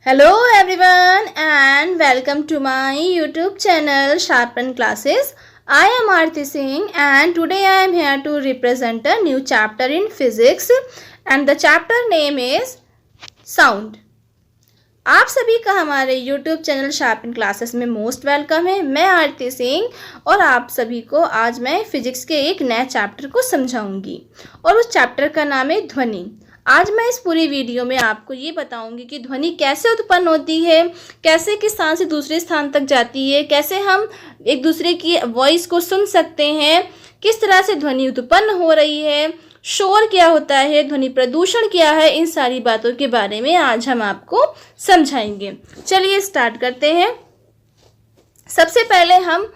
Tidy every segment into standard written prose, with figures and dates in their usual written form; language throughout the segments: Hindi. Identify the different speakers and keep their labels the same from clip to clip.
Speaker 1: Hello everyone and welcome to my YouTube channel Sharpen Classes. I am Aarti Singh and today I am here to represent a new chapter in physics and the chapter name is Sound. आप सभी का हमारे YouTube चैनल शार्पन क्लासेस में मोस्ट वेलकम है। मैं आरती सिंह और आप सभी को आज मैं फिजिक्स के एक नए चैप्टर को समझाऊंगी और उस चैप्टर का नाम है ध्वनि। आज मैं इस पूरी वीडियो में आपको ये बताऊंगी कि ध्वनि कैसे उत्पन्न होती है, कैसे किस स्थान से दूसरे स्थान तक जाती है, कैसे हम एक दूसरे की वॉइस को सुन सकते हैं, किस तरह से ध्वनि उत्पन्न हो रही है, शोर क्या होता है, ध्वनि प्रदूषण क्या है, इन सारी बातों के बारे में आज हम आपको समझाएंगे। चलिए स्टार्ट करते हैं। सबसे पहले हम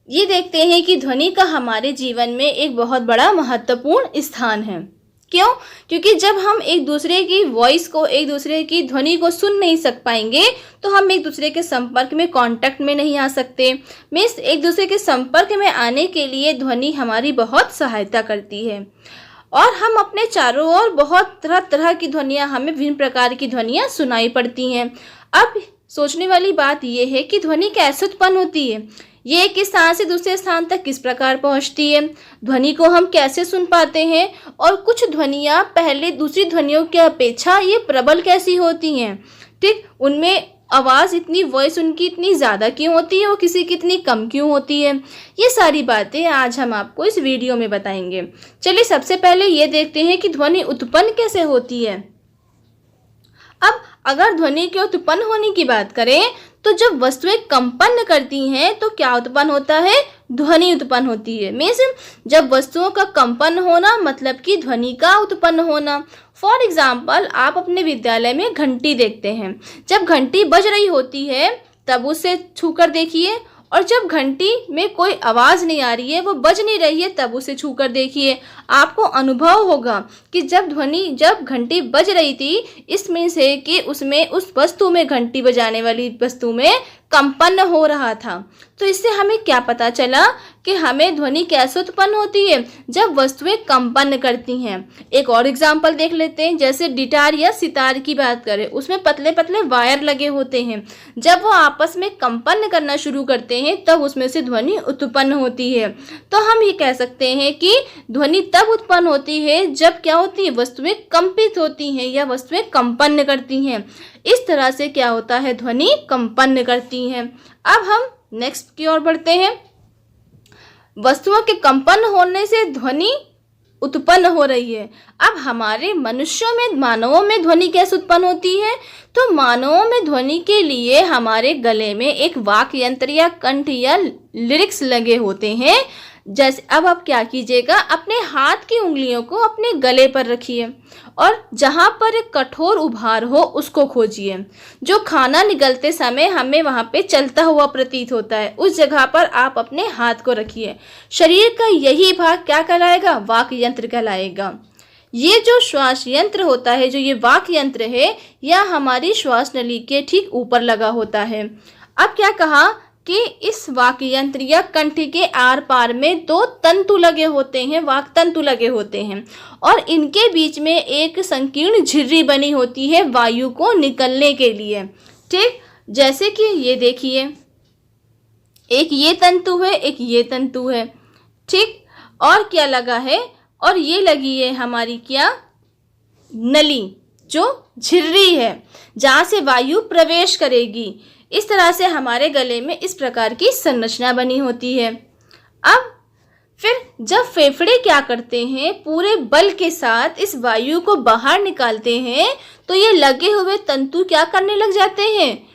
Speaker 1: ये देखते हैं कि ध्वनि का हमारे जीवन में एक बहुत बड़ा महत्वपूर्ण स्थान है। क्यों? क्योंकि जब हम एक दूसरे की वॉइस को, एक दूसरे की ध्वनि को सुन नहीं सक पाएंगे तो हम एक दूसरे के संपर्क में, कांटेक्ट में नहीं आ सकते। मीन्स एक दूसरे के संपर्क में आने के लिए ध्वनि हमारी बहुत सहायता करती है और हम अपने चारों ओर बहुत तरह तरह की ध्वनियाँ, हमें विभिन्न प्रकार की ध्वनियाँ सुनाई पड़ती हैं। अब सोचने वाली बात यह है कि ध्वनि कैसे उत्पन्न होती है, ये एक स्थान से दूसरे स्थान तक किस प्रकार पहुंचती है, ध्वनि को हम कैसे सुन पाते हैं और कुछ ध्वनियाँ पहले दूसरी ध्वनियों की अपेक्षा ये प्रबल कैसी होती हैं। ठीक, उनमें आवाज़ इतनी, वॉइस उनकी इतनी ज़्यादा क्यों होती है और किसी की इतनी कम क्यों होती है, ये सारी बातें आज हम आपको इस वीडियो में बताएंगे। चलिए सबसे पहले ये देखते हैं कि ध्वनि उत्पन्न कैसे होती है। अब अगर ध्वनि के उत्पन्न होने की बात करें तो जब वस्तुएं कंपन करती हैं तो क्या उत्पन्न होता है? ध्वनि उत्पन्न होती है। मीन्स जब वस्तुओं का कंपन होना मतलब कि ध्वनि का उत्पन्न होना। फॉर एग्जाम्पल, आप अपने विद्यालय में घंटी देखते हैं। जब घंटी बज रही होती है तब उसे छूकर देखिए, और जब घंटी में कोई आवाज़ नहीं आ रही है, वो बज नहीं रही है, तब उसे छूकर देखिए। आपको अनुभव होगा कि जब घंटी बज रही थी, इसमें से कि उसमें, उस वस्तु में, घंटी बजाने वाली वस्तु में कंपन हो रहा था। तो इससे हमें क्या पता चला कि हमें ध्वनि कैसे उत्पन्न होती है? जब वस्तुएं कंपन करती हैं। एक और एग्जाम्पल देख लेते हैं। जैसे गिटार या सितार की बात करें, उसमें पतले पतले वायर लगे होते हैं। जब वो आपस में कंपन करना शुरू करते हैं तब उसमें से ध्वनि उत्पन्न होती है। तो हम ये कह सकते हैं कि ध्वनि तब उत्पन्न होती है जब क्या होती है? वस्तुएं कंपित होती हैं या वस्तुएं कंपन करती हैं। इस तरह से क्या होता है? ध्वनि कंपन करती हैं। अब हम नेक्स्ट की ओर बढ़ते हैं। वस्तुओं के कंपन होने से ध्वनि उत्पन्न हो रही है। अब हमारे मनुष्यों में, मानवों में ध्वनि कैसे उत्पन्न होती है? तो मानवों में ध्वनि के लिए हमारे गले में एक वाक यंत्र या कंठ या लिरिक्स लगे होते हैं। जैसे अब आप क्या कीजिएगा, अपने हाथ की उंगलियों को अपने गले पर रखिए और जहाँ पर एक कठोर उभार हो उसको खोजिए। जो खाना निगलते समय हमें वहाँ पे चलता हुआ प्रतीत होता है, उस जगह पर आप अपने हाथ को रखिए। शरीर का यही भाग क्या कहलाएगा? वाक यंत्र कहलाएगा। ये जो श्वास यंत्र होता है, जो ये वाक यंत्र है, यह हमारी श्वास नली के ठीक ऊपर लगा होता है। अब क्या कहा कि इस वाक यंत्र या कंठ के आर पार में दो तंतु लगे होते हैं, वाक तंतु लगे होते हैं, और इनके बीच में एक संकीर्ण झिर्री बनी होती है वायु को निकलने के लिए। ठीक, जैसे कि ये देखिए, एक ये तंतु है, एक ये तंतु है। ठीक, और क्या लगा है? और ये लगी है हमारी क्या? नली, जो झिर्री है जहाँ से वायु प्रवेश करेगी। इस तरह से हमारे गले में इस प्रकार की संरचना बनी होती है। अब फिर जब फेफड़े क्या करते हैं, पूरे बल के साथ इस वायु को बाहर निकालते हैं, तो ये लगे हुए तंतु क्या करने लग जाते हैं?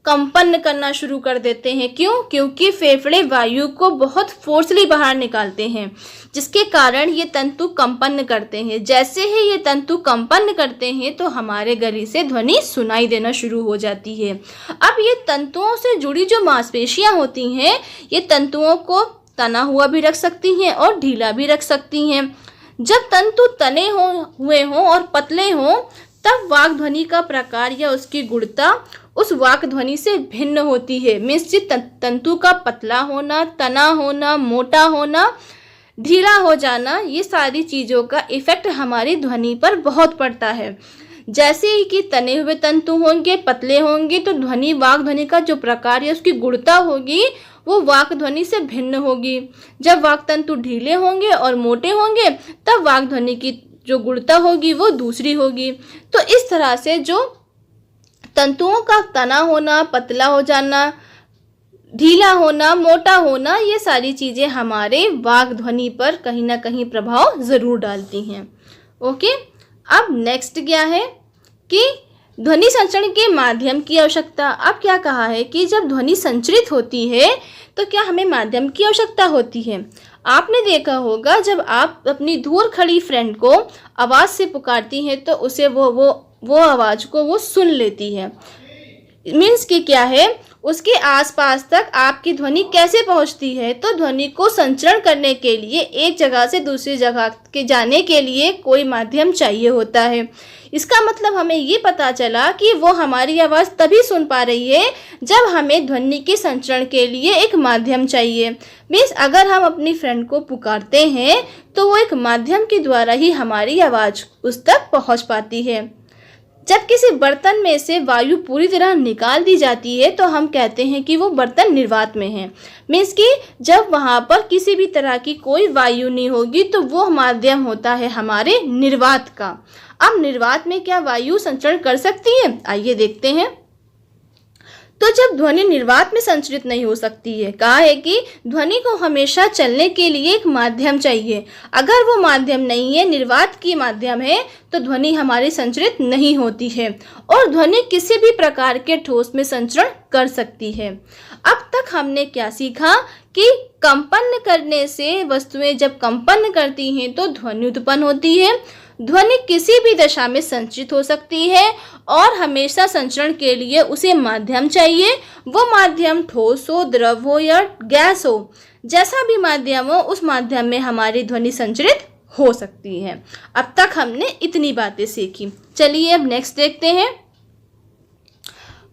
Speaker 1: कंपन करना शुरू कर देते हैं। क्यों? क्योंकि फेफड़े वायु को बहुत फोर्सली बाहर निकालते हैं, जिसके कारण ये तंतु कंपन करते हैं। जैसे ही ये तंतु कंपन करते हैं तो हमारे गले से ध्वनि सुनाई देना शुरू हो जाती है। अब ये तंतुओं से जुड़ी जो मांसपेशियां होती हैं, ये तंतुओं को तना हुआ भी रख सकती हैं और ढीला भी रख सकती हैं। जब तंतु तने हुए हों और पतले हों, तब वाक ध्वनि का प्रकार या उसकी गुणता उस वाक ध्वनि से भिन्न होती है। मीन्स तंतु का पतला होना, तना होना, मोटा होना, ढीला हो जाना, ये सारी चीज़ों का इफेक्ट हमारी ध्वनि पर बहुत पड़ता है। जैसे ही कि तने हुए तंतु होंगे, पतले होंगे, तो ध्वनि वाक ध्वनि का जो प्रकार है उसकी गुणता होगी वो वाक ध्वनि से भिन्न होगी। जब वाक तंतु ढीले होंगे और मोटे होंगे तब वाक ध्वनि की जो गुणता होगी वो दूसरी होगी। तो इस तरह से जो तंतुओं का तना होना, पतला हो जाना, ढीला होना, मोटा होना, ये सारी चीज़ें हमारे वाक ध्वनि पर कहीं ना कहीं प्रभाव ज़रूर डालती हैं। ओके, अब नेक्स्ट क्या है कि ध्वनि संचरण के माध्यम की आवश्यकता। अब क्या कहा है कि जब ध्वनि संचरित होती है तो क्या हमें माध्यम की आवश्यकता होती है। आपने देखा होगा जब आप अपनी दूर खड़ी फ्रेंड को आवाज़ से पुकारती हैं तो उसे वो आवाज़ को वो सुन लेती है। मीन्स कि क्या है, उसके आसपास तक आपकी ध्वनि कैसे पहुंचती है। तो ध्वनि को संचरण करने के लिए एक जगह से दूसरी जगह के जाने के लिए कोई माध्यम चाहिए होता है। इसका मतलब हमें ये पता चला कि वो हमारी आवाज़ तभी सुन पा रही है जब हमें ध्वनि के संचरण के लिए एक माध्यम चाहिए। मीन्स अगर हम अपनी फ्रेंड को पुकारते हैं तो वो एक माध्यम के द्वारा ही हमारी आवाज़ उस तक पहुंच पाती है। जब किसी बर्तन में से वायु पूरी तरह निकाल दी जाती है तो हम कहते हैं कि वो बर्तन निर्वात में है। मीन्स कि जब वहाँ पर किसी भी तरह की कोई वायु नहीं होगी तो वो माध्यम होता है हमारे निर्वात का। अब निर्वात में क्या वायु संचरण कर सकती है, आइए देखते हैं। तो जब ध्वनि निर्वात में संचरित नहीं हो सकती है, कहा है कि ध्वनि को हमेशा चलने के लिए एक माध्यम चाहिए। अगर वो माध्यम नहीं है, निर्वात की माध्यम है, तो ध्वनि हमारी संचरित नहीं होती है और ध्वनि किसी भी प्रकार के ठोस में संचरण कर सकती है। अब तक हमने क्या सीखा कि कंपन करने से वस्तुएं जब कंपन करती हैं तो ध्वनि उत्पन्न होती है। ध्वनि किसी भी दशा में संचरित हो सकती है और हमेशा संचरण के लिए उसे माध्यम चाहिए। वो माध्यम ठोस हो, द्रव हो या गैस हो, जैसा भी माध्यम हो उस माध्यम में हमारी ध्वनि संचरित हो सकती है। अब तक हमने इतनी बातें सीखी। चलिए अब नेक्स्ट देखते हैं,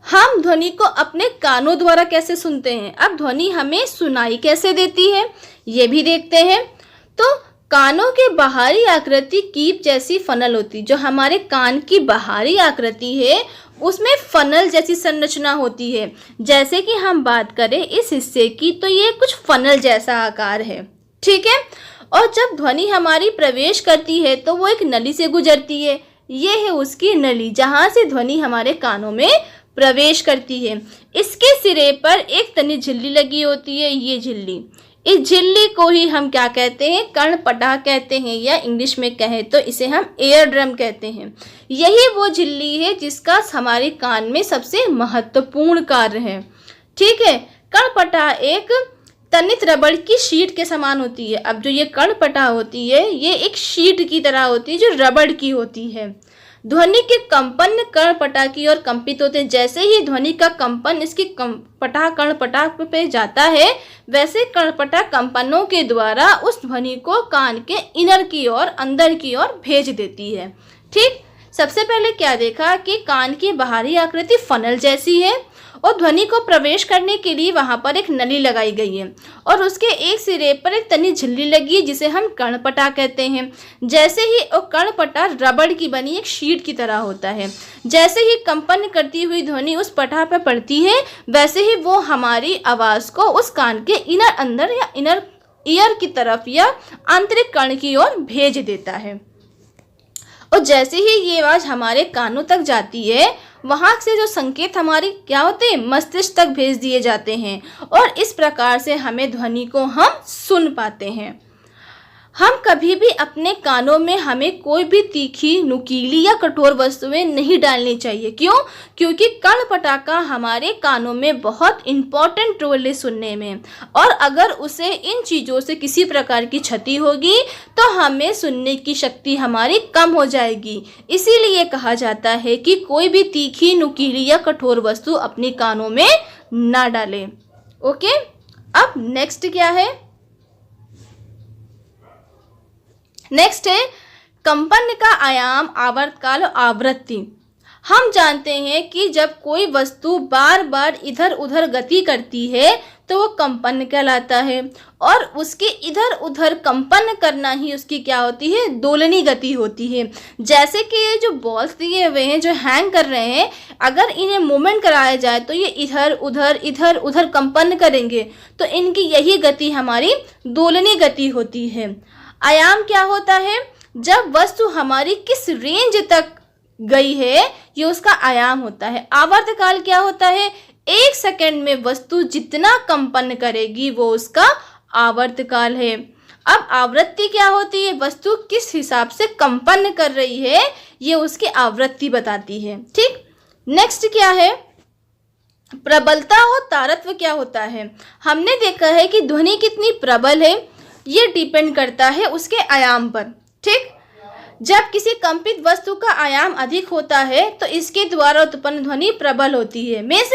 Speaker 1: हम ध्वनि को अपने कानों द्वारा कैसे सुनते हैं। अब ध्वनि हमें सुनाई कैसे देती है ये भी देखते हैं। तो कानों के बाहरी आकृति कीप जैसी फनल होती, जो हमारे कान की बाहरी आकृति है उसमें फनल जैसी संरचना होती है। जैसे कि हम बात करें इस हिस्से की तो ये कुछ फनल जैसा आकार है, ठीक है। और जब ध्वनि हमारी प्रवेश करती है तो वो एक नली से गुजरती है। ये है उसकी नली जहाँ से ध्वनि हमारे कानों में प्रवेश करती है। इसके सिरे पर एक तनी झिल्ली लगी होती है, ये झिल्ली। इस झिल्ली को ही हम क्या कहते हैं, कर्णपटह कहते हैं, या इंग्लिश में कहें तो इसे हम एयर ड्रम कहते हैं। यही वो झिल्ली है जिसका हमारे कान में सबसे महत्वपूर्ण कार्य है, ठीक है। कर्णपटह एक तनित रबड़ की शीट के समान होती है। अब जो ये कर्णपटह होती है ये एक शीट की तरह होती है जो रबड़ की होती है। ध्वनि के कंपन कर्णपटह की ओर कंपित होते हैं। जैसे ही ध्वनि का कंपन इसकी कर्णपटह पे जाता है वैसे कर्णपटह कंपनों के द्वारा उस ध्वनि को कान के इनर की ओर, अंदर की ओर भेज देती है, ठीक। सबसे पहले क्या देखा कि कान की बाहरी आकृति फनल जैसी है और ध्वनि को प्रवेश करने के लिए वहां पर एक नली लगाई गई है और उसके एक सिरे पर एक तनी झिल्ली लगी है जिसे हम कर्णपटह कहते हैं। जैसे ही वो कर्णपटह रबड़ की बनी एक शीट की तरह होता है। जैसे ही कंपन करती हुई ध्वनि उस पटह पर पड़ती है वैसे ही वो हमारी आवाज़ को उस कान के इनर अंदर या इनर ईयर की तरफ या आंतरिक कर्ण की ओर भेज देता है। और जैसे ही ये आवाज़ हमारे कानों तक जाती है वहाँ से जो संकेत हमारी क्या होते हैं, मस्तिष्क तक भेज दिए जाते हैं और इस प्रकार से हमें ध्वनि को हम सुन पाते हैं। हम कभी भी अपने कानों में हमें कोई भी तीखी, नुकीली या कठोर वस्तुएं नहीं डालनी चाहिए। क्यों? क्योंकि कर्णपटह का हमारे कानों में बहुत इम्पोर्टेंट रोल है सुनने में और अगर उसे इन चीज़ों से किसी प्रकार की क्षति होगी तो हमें सुनने की शक्ति हमारी कम हो जाएगी। इसीलिए कहा जाता है कि कोई भी तीखी, नुकीली या कठोर वस्तु अपने कानों में ना डालें। ओके, अब नेक्स्ट क्या है? नेक्स्ट है कंपन का आयाम, आवर्तकाल और आवृत्ति। हम जानते हैं कि जब कोई वस्तु बार बार इधर उधर गति करती है तो वो कंपन कहलाता है, और उसके इधर उधर कंपन करना ही उसकी क्या होती है, दोलनी गति होती है। जैसे कि ये जो बॉल्स दिए हुए हैं जो हैंग कर रहे हैं, अगर इन्हें मूवमेंट कराया जाए तो ये इधर उधर कंपन करेंगे, तो इनकी यही गति हमारी दोलनी गति होती है। आयाम क्या होता है, जब वस्तु हमारी किस रेंज तक गई है ये उसका आयाम होता है। आवर्तकाल क्या होता है, 1 सेकंड में वस्तु जितना कंपन करेगी वो उसका आवर्तकाल है। अब आवृत्ति क्या होती है, वस्तु किस हिसाब से कंपन कर रही है ये उसकी आवृत्ति बताती है। ठीक, नेक्स्ट क्या है, प्रबलता और तारत्व क्या होता है। हमने देखा है कि ध्वनि कितनी प्रबल है ये डिपेंड करता है उसके आयाम पर। ठीक, जब किसी कंपित वस्तु का आयाम अधिक होता है तो इसके द्वारा उत्पन्न ध्वनि प्रबल होती है। मीन्स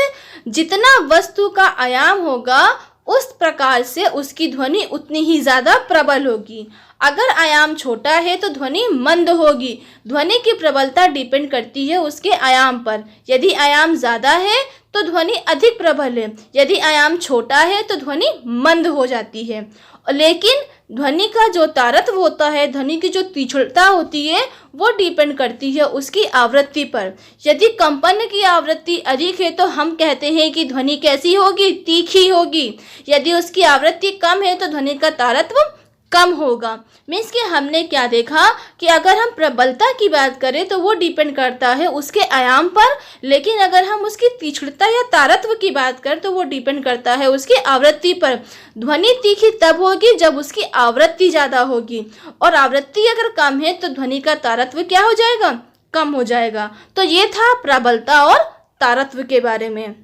Speaker 1: जितना वस्तु का आयाम होगा उस प्रकार से उसकी ध्वनि उतनी ही ज़्यादा प्रबल होगी। अगर आयाम छोटा है तो ध्वनि मंद होगी। ध्वनि की प्रबलता डिपेंड करती है उसके आयाम पर। यदि आयाम ज़्यादा है तो ध्वनि अधिक प्रबल है, यदि आयाम छोटा है तो ध्वनि मंद हो जाती है। लेकिन ध्वनि का जो तारत्व होता है, ध्वनि की जो तीक्ष्णता होती है वो डिपेंड करती है उसकी आवृत्ति पर। यदि कंपन की आवृत्ति अधिक है तो हम कहते हैं कि ध्वनि कैसी होगी, तीखी होगी। यदि उसकी आवृत्ति कम है तो ध्वनि का तारत्व कम होगा। मीन्स कि हमने क्या देखा कि अगर हम प्रबलता की बात करें तो वो डिपेंड करता है उसके आयाम पर, लेकिन अगर हम उसकी तीक्ष्णता या तारत्व की बात करें तो वो डिपेंड करता है उसकी आवृत्ति पर। ध्वनि तीखी तब होगी जब उसकी आवृत्ति ज़्यादा होगी, और आवृत्ति अगर कम है तो ध्वनि का तारत्व क्या हो जाएगा, कम हो जाएगा। तो ये था प्रबलता और तारत्व के बारे में।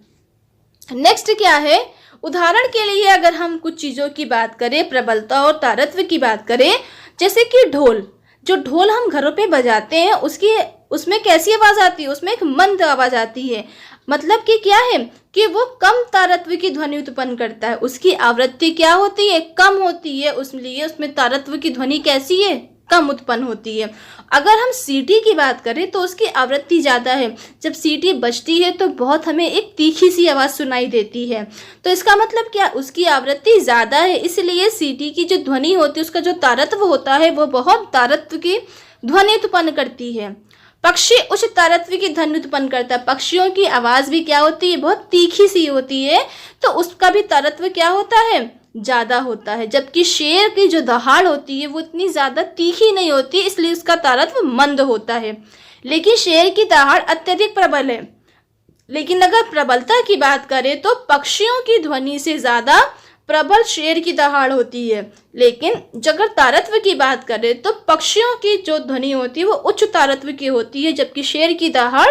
Speaker 1: नेक्स्ट क्या है, उदाहरण के लिए अगर हम कुछ चीज़ों की बात करें, प्रबलता और तारत्व की बात करें, जैसे कि ढोल। जो ढोल हम घरों पे बजाते हैं उसमें कैसी आवाज़ आती है, उसमें एक मंद आवाज़ आती है। मतलब कि क्या है कि वो कम तारत्व की ध्वनि उत्पन्न करता है। उसकी आवृत्ति क्या होती है, कम होती है, इसलिए उसमें तारत्व की ध्वनि कैसी है, कम उत्पन्न होती है। अगर हम सीटी की बात करें तो उसकी आवृत्ति ज़्यादा है। जब सीटी बजती है तो बहुत हमें एक तीखी सी आवाज़ सुनाई देती है, तो इसका मतलब क्या, उसकी आवृत्ति ज़्यादा है, इसलिए सीटी की जो ध्वनि होती है उसका जो तारत्व होता है वो बहुत तारत्व की ध्वनि उत्पन्न करती है। पक्षी उच्च तारत्व की ध्वनि उत्पन्न करता है। पक्षियों की आवाज़ भी क्या होती है, बहुत तीखी सी होती है, तो उसका भी तारत्व क्या होता है, ज़्यादा होता है। जबकि शेर की जो दहाड़ होती है वो इतनी ज़्यादा तीखी नहीं होती, इसलिए उसका तारत्व मंद होता है। लेकिन शेर की दहाड़ अत्यधिक प्रबल है। लेकिन अगर प्रबलता की बात करें तो पक्षियों की ध्वनि से ज़्यादा प्रबल शेर की दहाड़ होती है। लेकिन अगर तारत्व की बात करें तो पक्षियों की जो ध्वनि होती है वो उच्च तारत्व की होती है, जबकि शेर की दहाड़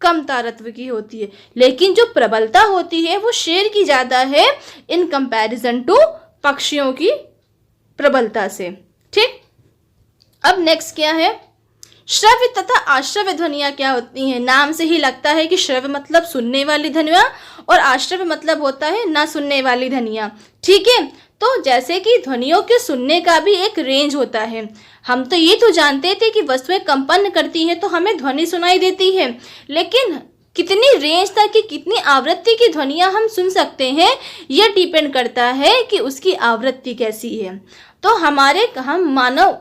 Speaker 1: कम तारत्व की होती है। लेकिन जो प्रबलता होती है वो शेर की ज़्यादा है इन कंपैरिजन टू पक्षियों की प्रबलता से। ठीक, अब नेक्स्ट क्या है, श्रव्य तथा आश्रव्य ध्वनियाँ क्या होती हैं। नाम से ही लगता है कि श्रव्य मतलब सुनने वाली ध्वनियाँ और आश्रव्य मतलब होता है ना सुनने वाली ध्वनियाँ। ठीक है, तो जैसे कि ध्वनियों के सुनने का भी एक रेंज होता है। हम तो ये तो जानते थे कि वस्तुएं कंपन करती हैं तो हमें ध्वनि सुनाई देती है, लेकिन कितनी रेंज तक की कितनी आवृत्ति की ध्वनियाँ हम सुन सकते हैं यह डिपेंड करता है कि उसकी आवृत्ति कैसी है। तो हम मानव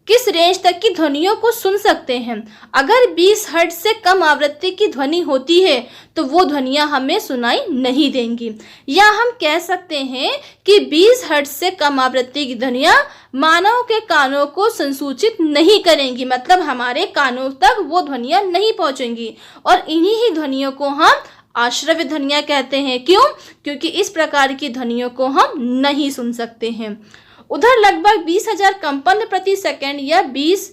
Speaker 1: किस रेंज तक की ध्वनियों को सुन सकते हैं। अगर 20 हर्ट्ज से कम आवृत्ति की ध्वनि होती है तो वो ध्वनियाँ हमें सुनाई नहीं देंगी, या हम कह सकते हैं कि 20 हर्ट्ज से कम आवृत्ति की ध्वनियाँ मानव के कानों को संसूचित नहीं करेंगी, मतलब हमारे कानों तक वो ध्वनियाँ नहीं पहुँचेंगी, और इन्हीं ही ध्वनियों को हम आश्रव्य ध्वनियाँ कहते हैं। क्यों? क्योंकि इस प्रकार की ध्वनियों को हम नहीं सुन सकते हैं। उधर लगभग 20,000 कंपन प्रति सेकंड या 20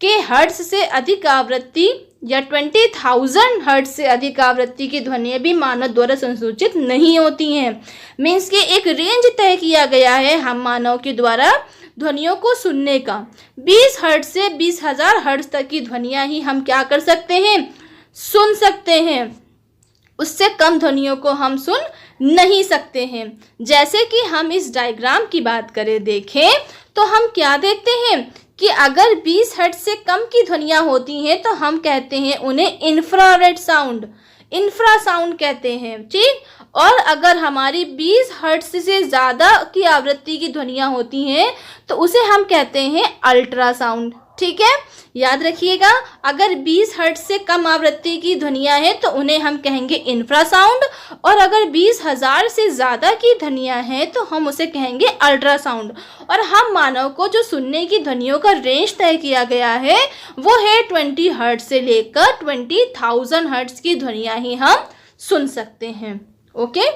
Speaker 1: के हर्ट्ज से अधिक आवृत्ति या 20,000 हर्ट्ज से अधिक आवृत्ति की ध्वनियाँ भी मानव द्वारा संसूचित नहीं होती हैं। मीन्स के एक रेंज तय किया गया है हम मानव के द्वारा ध्वनियों को सुनने का। 20 हर्ट्ज से 20,000 हर्ट्ज तक की ध्वनियाँ ही हम क्या कर सकते हैं, सुन सकते हैं। उससे कम ध्वनियों को हम सुन नहीं सकते हैं। जैसे कि हम इस डायग्राम की बात करें, देखें तो हम क्या देखते हैं कि अगर 20 हर्ट्ज से कम की ध्वनियाँ होती हैं तो हम कहते हैं उन्हें इंफ्रारेड साउंड, इंफ्रासाउंड कहते हैं, ठीक। और अगर हमारी 20 हर्ट्ज से ज़्यादा की आवृत्ति की ध्वनियाँ होती हैं तो उसे हम कहते हैं अल्ट्रासाउंड, ठीक है। याद रखिएगा, अगर 20 हर्ट्ज से कम आवृत्ति की ध्वनियाँ हैं तो उन्हें हम कहेंगे इंफ्रासाउंड, और अगर 20,000 से ज़्यादा की ध्वनियाँ हैं तो हम उसे कहेंगे अल्ट्रासाउंड। और हम मानव को जो सुनने की ध्वनियों का रेंज तय किया गया है वो है 20 हर्ट्ज से लेकर 20,000 हर्ट्ज की ध्वनियाँ ही हम सुन सकते हैं। ओके,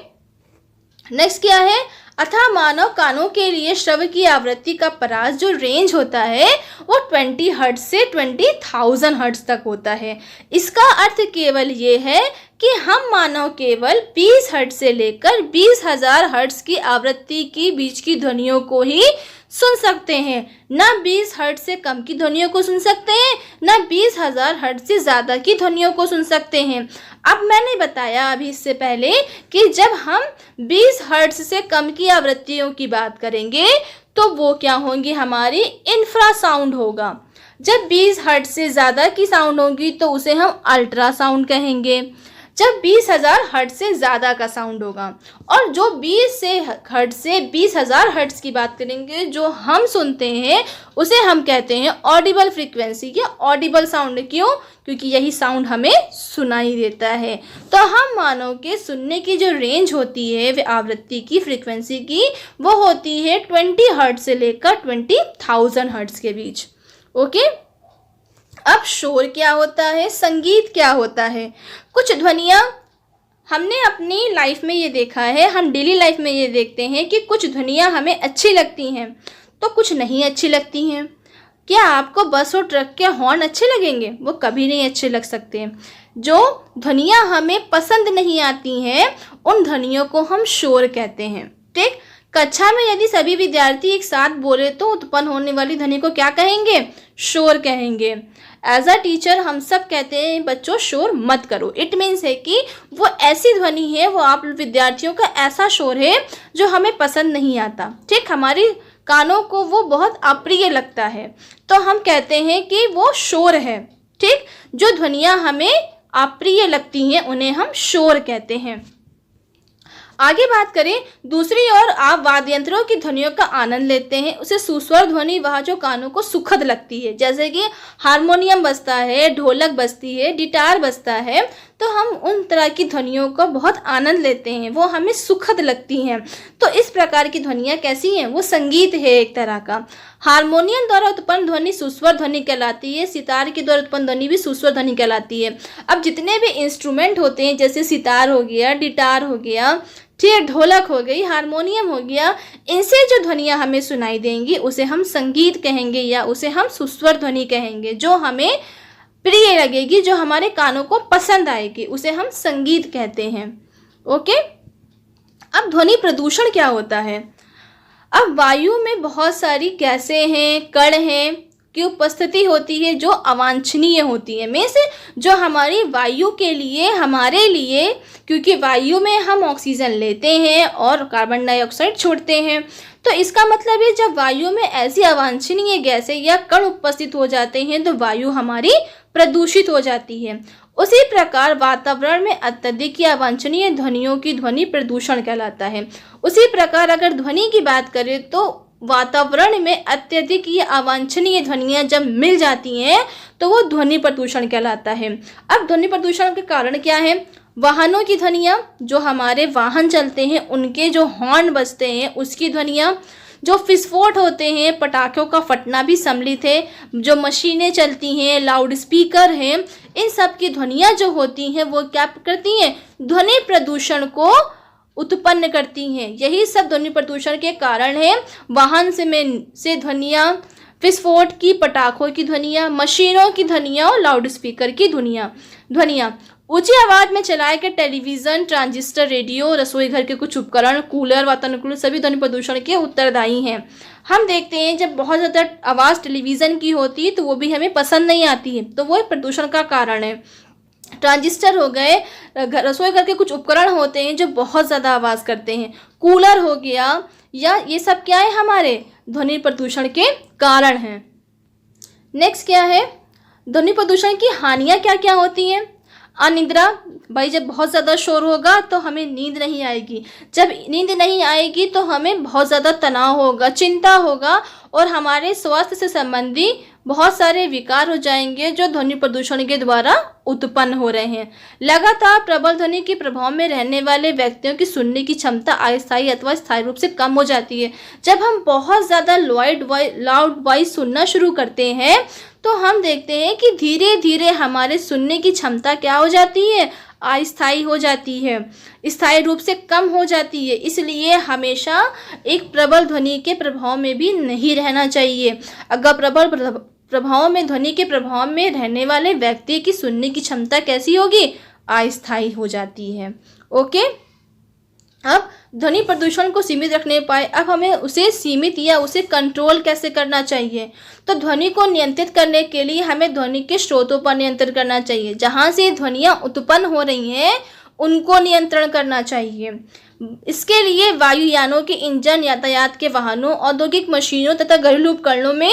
Speaker 1: नेक्स्ट क्या है, अतः मानव कानों के लिए श्रव्य की आवृत्ति का परास जो रेंज होता है वो 20 हर्ट्ज से 20,000 हर्ट्ज तक होता है। इसका अर्थ केवल ये है कि हम मानव केवल 20 हर्ट्ज से लेकर 20,000 हर्ट्ज की आवृत्ति की बीच की ध्वनियों को ही सुन सकते हैं, ना 20 हर्ट्ज से कम की ध्वनियों को सुन सकते हैं, ना 20,000 हर्ट्ज से ज़्यादा की ध्वनियों को सुन सकते हैं। अब मैंने बताया अभी इससे पहले कि जब हम 20 हर्ट्ज से कम की आवृत्तियों की बात करेंगे तो वो क्या होंगी, हमारी इंफ्रासाउंड होगा। जब 20 हर्ट्ज से ज़्यादा की साउंड होगी तो उसे हम अल्ट्रासाउंड कहेंगे। जब 20,000 हर्ट्ज से ज़्यादा का साउंड होगा, और जो 20 से हर्ट्ज से 20,000 हर्ट्ज की बात करेंगे जो हम सुनते हैं उसे हम कहते हैं ऑडिबल फ्रीक्वेंसी या ऑडिबल साउंड। क्यों? क्योंकि यही साउंड हमें सुनाई देता है। तो हम मानव के सुनने की जो रेंज होती है वे आवृत्ति की, फ्रीक्वेंसी की, वो होती है 20 हर्ट्ज से लेकर 20,000 हर्ट्ज के बीच। ओके, अब शोर क्या होता है, संगीत क्या होता है। कुछ ध्वनियाँ हमने अपनी लाइफ में ये देखा है, हम डेली लाइफ में ये देखते हैं कि कुछ ध्वनियाँ हमें अच्छी लगती हैं तो कुछ नहीं अच्छी लगती हैं। क्या आपको बस और ट्रक के हॉर्न अच्छे लगेंगे? वो कभी नहीं अच्छे लग सकते। जो ध्वनियाँ हमें पसंद नहीं आती हैं उन ध्वनियों को हम शोर कहते हैं, ठीक। कक्षा में यदि सभी विद्यार्थी एक साथ बोले तो उत्पन्न होने वाली ध्वनि को क्या कहेंगे? शोर कहेंगे। एज अ टीचर हम सब कहते हैं बच्चों शोर मत करो। इट मीन्स है कि वो ऐसी ध्वनि है, वो आप विद्यार्थियों का ऐसा शोर है जो हमें पसंद नहीं आता, ठीक। हमारी कानों को वो बहुत अप्रिय लगता है तो हम कहते हैं कि वो शोर है, ठीक। जो ध्वनियाँ हमें अप्रिय लगती हैं उन्हें हम शोर कहते हैं। आगे बात करें, दूसरी ओर आप वाद्य यंत्रों की ध्वनियों का आनंद लेते हैं, उसे सुस्वर ध्वनि वह जो कानों को सुखद लगती है, जैसे कि हारमोनियम बजता है, ढोलक बजती है, गिटार बजता है, तो हम उन तरह की ध्वनियों का बहुत आनंद लेते हैं, वो हमें सुखद लगती हैं। तो इस प्रकार की ध्वनियाँ कैसी हैं? वो संगीत है एक तरह का। हारमोनियम द्वारा उत्पन्न ध्वनि सुस्वर ध्वनि कहलाती है, सितार के द्वारा उत्पन्न ध्वनि भी सुस्वर ध्वनि कहलाती है। अब जितने भी इंस्ट्रूमेंट होते हैं जैसे सितार हो गया, गिटार हो गया, ठीक, ढोलक हो गई, हारमोनियम हो गया, इनसे जो ध्वनियाँ हमें सुनाई देंगी उसे हम संगीत कहेंगे या उसे हम सुस्वर ध्वनि कहेंगे। जो हमें प्रिय लगेगी, जो हमारे कानों को पसंद आएगी, उसे हम संगीत कहते हैं। ओके, अब ध्वनि प्रदूषण क्या होता है। अब वायु में बहुत सारी गैसें हैं, कण हैं की उपस्थिति होती है जो अवांछनीय होती है। में से जो हमारी वायु के लिए, हमारे लिए, क्योंकि वायु में हम ऑक्सीजन लेते हैं और कार्बन डाइऑक्साइड छोड़ते हैं, तो इसका मतलब है जब वायु में ऐसी अवांछनीय गैसें या कण उपस्थित हो जाते हैं तो वायु हमारी प्रदूषित हो जाती है। उसी प्रकार वातावरण में अत्यधिक या अवांछनीय ध्वनियों की ध्वनि प्रदूषण कहलाता है। उसी प्रकार अगर ध्वनि की बात करें तो वातावरण में अत्यधिक या अवांछनीय ध्वनियाँ जब मिल जाती हैं तो वो ध्वनि प्रदूषण कहलाता है। अब ध्वनि प्रदूषण के कारण क्या है? वाहनों की ध्वनियाँ, जो हमारे वाहन चलते हैं उनके जो हॉर्न बजते हैं उसकी ध्वनियाँ, जो विस्फोट होते हैं, पटाखों का फटना भी सम्मिलित है, जो मशीनें चलती हैं, लाउड स्पीकर हैं, इन सब की ध्वनियाँ जो होती हैं वो क्या करती हैं? ध्वनि प्रदूषण को उत्पन्न करती हैं। यही सब ध्वनि प्रदूषण के कारण है। वाहन से ध्वनियाँ, विस्फोट की, पटाखों की ध्वनियाँ, मशीनों की ध्वनियाँ और लाउड स्पीकर की ध्वनियाँ। ऊंची आवाज़ में चलाए गए टेलीविज़न, ट्रांजिस्टर, रेडियो, रसोई घर के कुछ उपकरण, कूलर, वातानुकूलर सभी ध्वनि प्रदूषण के उत्तरदायी हैं। हम देखते हैं जब बहुत ज़्यादा आवाज़ टेलीविज़न की होती है तो वो भी हमें पसंद नहीं आती है, तो वो प्रदूषण का कारण है। ट्रांजिस्टर हो गए, रसोई घर के कुछ उपकरण होते हैं जो बहुत ज़्यादा आवाज़ करते हैं, कूलर हो गया, या ये सब क्या है? हमारे ध्वनि प्रदूषण के कारण हैं। नेक्स्ट क्या है, ध्वनि प्रदूषण की हानियाँ क्या क्या होती हैं। अनिद्रा, भाई जब बहुत ज़्यादा शोर होगा तो हमें नींद नहीं आएगी, जब नींद नहीं आएगी तो हमें बहुत ज़्यादा तनाव होगा, चिंता होगा और हमारे स्वास्थ्य से संबंधी बहुत सारे विकार हो जाएंगे जो ध्वनि प्रदूषण के द्वारा उत्पन्न हो रहे हैं। लगातार प्रबल ध्वनि के प्रभाव में रहने वाले व्यक्तियों की सुनने की क्षमता अस्थायी अथवा स्थायी रूप से कम हो जाती है। जब हम बहुत ज़्यादा लाउड वॉइस सुनना शुरू करते हैं तो हम देखते हैं कि धीरे धीरे हमारे सुनने की क्षमता क्या हो जाती है, अस्थायी हो जाती है, स्थायी रूप से कम हो जाती है। इसलिए हमेशा एक प्रबल ध्वनि के प्रभाव में भी नहीं रहना चाहिए। अगर प्रबल प्रभाव में, ध्वनि के प्रभाव में रहने वाले व्यक्ति की सुनने की क्षमता कैसी होगी, अस्थायी हो जाती है। ओके, अब ध्वनि प्रदूषण को सीमित रखने पाए, अब हमें उसे सीमित या उसे कंट्रोल कैसे करना चाहिए। तो ध्वनि को नियंत्रित करने के लिए हमें ध्वनि के स्रोतों पर नियंत्रण करना चाहिए। जहाँ से ध्वनियाँ उत्पन्न हो रही हैं उनको नियंत्रण करना चाहिए। इसके लिए वायुयानों के इंजन, यातायात के वाहनों, औद्योगिक मशीनों तथा घरेलू उपकरणों में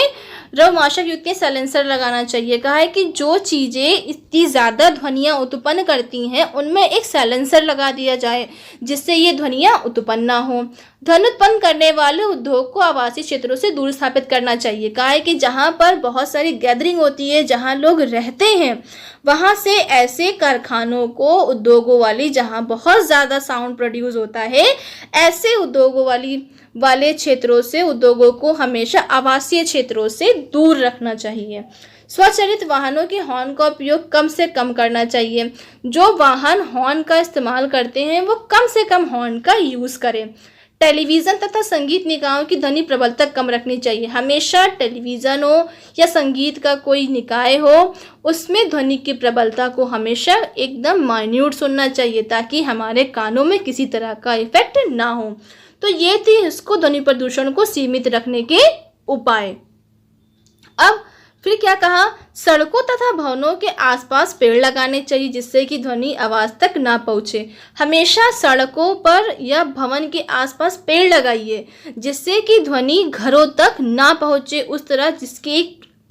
Speaker 1: द्रवनाशक युक्त के साइलेंसर लगाना चाहिए। कहा है कि जो चीज़ें इतनी ज़्यादा ध्वनियाँ उत्पन्न करती हैं उनमें एक साइलेंसर लगा दिया जाए जिससे ये ध्वनियाँ उत्पन्न ना हो। ध्वनि उत्पन्न करने वाले उद्योग को आवासीय क्षेत्रों से दूर स्थापित करना चाहिए। कहा है कि जहाँ पर बहुत सारी गैदरिंग होती है, जहाँ लोग रहते हैं, वहाँ से ऐसे कारखानों को, उद्योगों वाली, जहाँ बहुत ज़्यादा साउंड प्रोड्यूस होता है, ऐसे उद्योगों वाले क्षेत्रों से उद्योगों को हमेशा आवासीय क्षेत्रों से दूर रखना चाहिए। स्वचालित वाहनों के हॉर्न का उपयोग कम से कम करना चाहिए। जो वाहन हॉर्न का इस्तेमाल करते हैं वो कम से कम हॉर्न का यूज़ करें। टेलीविज़न तथा संगीत निकायों की ध्वनि प्रबलता कम रखनी चाहिए। हमेशा टेलीविज़न हो या संगीत का कोई निकाय हो, उसमें ध्वनि की प्रबलता को हमेशा एकदम माइन्यूट सुनना चाहिए ताकि हमारे कानों में किसी तरह का इफेक्ट ना हो। तो ये थी इसको ध्वनि प्रदूषण को सीमित रखने के उपाय। अब फिर क्या कहा, सड़कों तथा भवनों के आसपास पेड़ लगाने चाहिए जिससे कि ध्वनि आवाज़ तक ना पहुँचे। हमेशा सड़कों पर या भवन के आसपास पेड़ लगाइए जिससे कि ध्वनि घरों तक ना पहुँचे उस तरह, जिसकी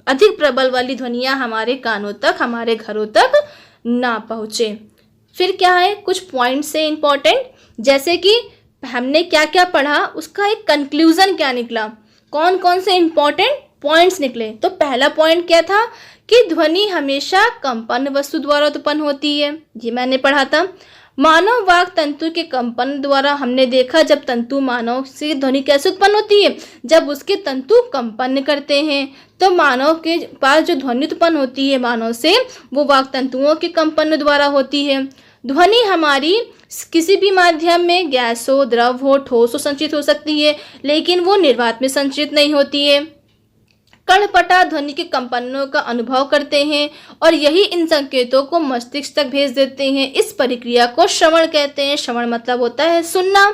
Speaker 1: अधिक प्रबल वाली ध्वनियाँ हमारे कानों तक, हमारे घरों तक ना पहुँचे। फिर क्या है, कुछ पॉइंट्स है इम्पॉर्टेंट, जैसे कि हमने क्या क्या पढ़ा, उसका एक कंक्लूजन क्या निकला, कौन कौन से इम्पॉर्टेंट पॉइंट्स निकले। तो पहला पॉइंट क्या था कि ध्वनि हमेशा कंपन वस्तु द्वारा उत्पन्न होती है, ये मैंने पढ़ा था। मानव वाक तंतु के कंपन द्वारा हमने देखा, जब तंतु मानव से ध्वनि कैसे उत्पन्न होती है, जब उसके तंतु कंपन करते हैं। तो मानव के पास जो ध्वनि उत्पन्न होती है मानव से, वो वाक तंतुओं के कंपन द्वारा होती है। ध्वनि हमारी किसी भी माध्यम में, गैस हो, द्रव हो, ठोस हो, संचित हो सकती है, लेकिन वो निर्वात में संचित नहीं होती है। कणपटा ध्वनि के कंपनों का अनुभव करते हैं और यही इन संकेतों को मस्तिष्क तक भेज देते हैं। इस प्रक्रिया को श्रवण कहते हैं। श्रवण मतलब होता है सुनना,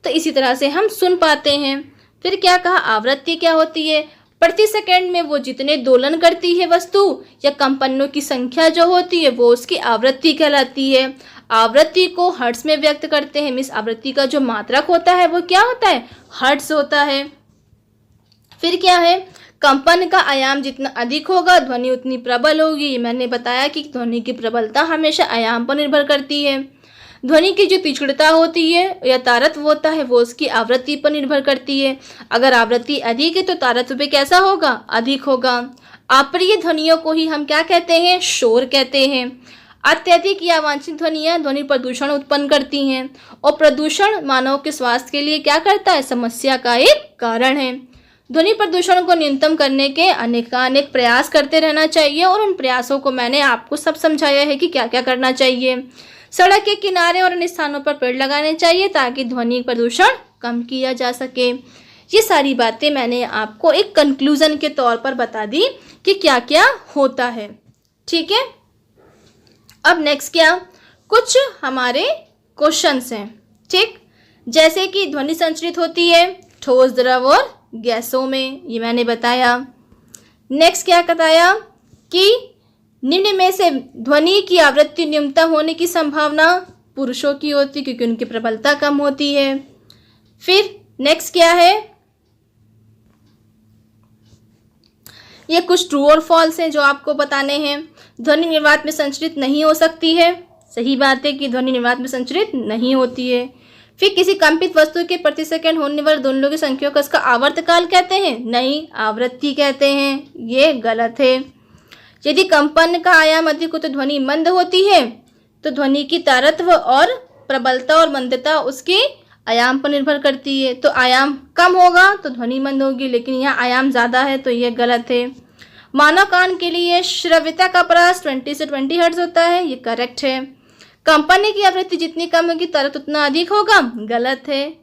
Speaker 1: तो इसी तरह से हम सुन पाते हैं। फिर क्या कहा, आवृत्ति क्या होती है, प्रति सेकंड में वो जितने दोलन करती है वस्तु या कंपनों की संख्या जो होती है वो उसकी आवृत्ति कहलाती है। आवृत्ति को हर्ट्ज में व्यक्त करते हैं, मीन्स आवृत्ति का जो मात्रक होता है वो क्या होता है, हर्ट्ज होता है। फिर क्या है, कंपन का आयाम जितना अधिक होगा ध्वनि उतनी प्रबल होगी। मैंने बताया कि ध्वनि की प्रबलता हमेशा आयाम पर निर्भर करती है। ध्वनि की जो तीक्ष्णता होती है या तारत्व होता है वो उसकी आवृत्ति पर निर्भर करती है। अगर आवृत्ति अधिक है तो तारत्व भी कैसा होगा, अधिक होगा। अप्रिय ध्वनियों को ही हम क्या कहते हैं, शोर कहते हैं। अत्यधिक या अवांछित ध्वनियाँ ध्वनि प्रदूषण उत्पन्न करती हैं और प्रदूषण मानव के स्वास्थ्य के लिए क्या करता है, समस्या का एक कारण है। ध्वनि प्रदूषण को न्यूनतम करने के अनेक प्रयास करते रहना चाहिए और उन प्रयासों को मैंने आपको सब समझाया है कि क्या क्या करना चाहिए। सड़क के किनारे और अन्य स्थानों पर पेड़ लगाने चाहिए ताकि ध्वनि प्रदूषण कम किया जा सके। ये सारी बातें मैंने आपको एक कंक्लूजन के तौर पर बता दी कि क्या क्या होता है। ठीक है, अब नेक्स्ट क्या, कुछ हमारे क्वेश्चंस हैं। ठीक, जैसे कि ध्वनि संचरित होती है ठोस, द्रव और गैसों में, ये मैंने बताया। नेक्स्ट क्या बताया कि निम्न में से ध्वनि की आवृत्ति न्यूनतम होने की संभावना पुरुषों की होती है क्योंकि उनकी प्रबलता कम होती है। फिर नेक्स्ट क्या है, ये कुछ ट्रू और फॉल्स हैं जो आपको बताने हैं। ध्वनि निर्वात में संचरित नहीं हो सकती है, सही बात है कि ध्वनि निर्वात में संचरित नहीं होती है। फिर किसी कंपित वस्तु के प्रति सेकंड होने वाले ध्वनियों की संख्या को इसका आवर्तकाल कहते हैं, नहीं आवृत्ति कहते हैं, ये गलत है। यदि कंपन का आयाम अधिक हो तो ध्वनि मंद होती है, तो ध्वनि की तारत्व और प्रबलता और मंदता उसके आयाम पर निर्भर करती है। तो आयाम कम होगा तो ध्वनि मंद होगी, लेकिन यहाँ आयाम ज़्यादा है तो यह गलत है। मानव कान के लिए श्रव्यता का परास 20 से 20 हर्ट्ज होता है, ये करेक्ट है। कंपन की आवृत्ति जितनी कम होगी तारत्व उतना अधिक होगा, गलत है।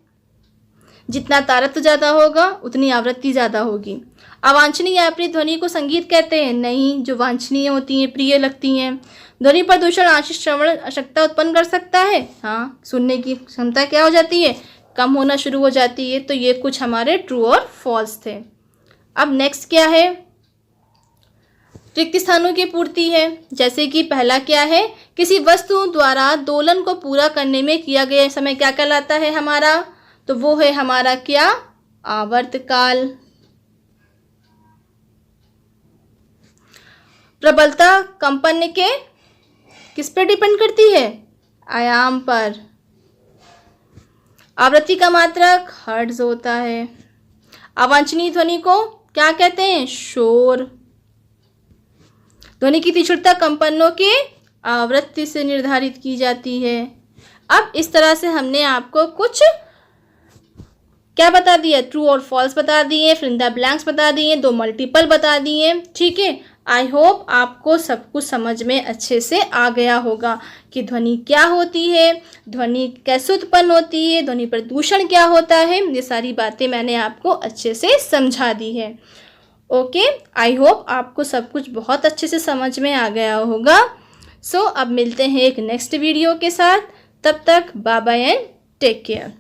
Speaker 1: जितना तारत्व ज़्यादा होगा उतनी आवृत्ति ज़्यादा होगी। अवांछनीय या अप्रिय ध्वनि को संगीत कहते हैं, नहीं। जो वांछनीय होती हैं, प्रिय लगती हैं। ध्वनि प्रदूषण आंशिक श्रवण अशक्तता उत्पन्न कर सकता है, हाँ। सुनने की क्षमता क्या हो जाती है, कम होना शुरू हो जाती है। तो ये कुछ हमारे ट्रू और फॉल्स थे। अब नेक्स्ट क्या है, रिक्त स्थानों की पूर्ति है। जैसे कि पहला क्या है, किसी वस्तु द्वारा दोलन को पूरा करने में किया गया समय क्या कहलाता है हमारा, तो वो है हमारा क्या, आवर्तकाल। प्रबलता कंपन के किस पर डिपेंड करती है, आयाम पर। आवृत्ति का मात्रक हर्ट्ज होता है। अवांछनीय ध्वनि को क्या कहते हैं, शोर। ध्वनि की तीक्ष्णता कंपनों के आवृत्ति से निर्धारित की जाती है। अब इस तरह से हमने आपको कुछ क्या बता दिया, ट्रू और फॉल्स बता दिए, फिल इन द ब्लैंक्स बता दिए, 2 मल्टीपल बता दिए, ठीक है। आई होप आपको सब कुछ समझ में अच्छे से आ गया होगा कि ध्वनि क्या होती है, ध्वनि कैसे उत्पन्न होती है, ध्वनि प्रदूषण क्या होता है। ये सारी बातें मैंने आपको अच्छे से समझा दी है। ओके, आई होप आपको सब कुछ बहुत अच्छे से समझ में आ गया होगा। सो अब मिलते हैं एक नेक्स्ट वीडियो के साथ। तब तक bye bye and take care.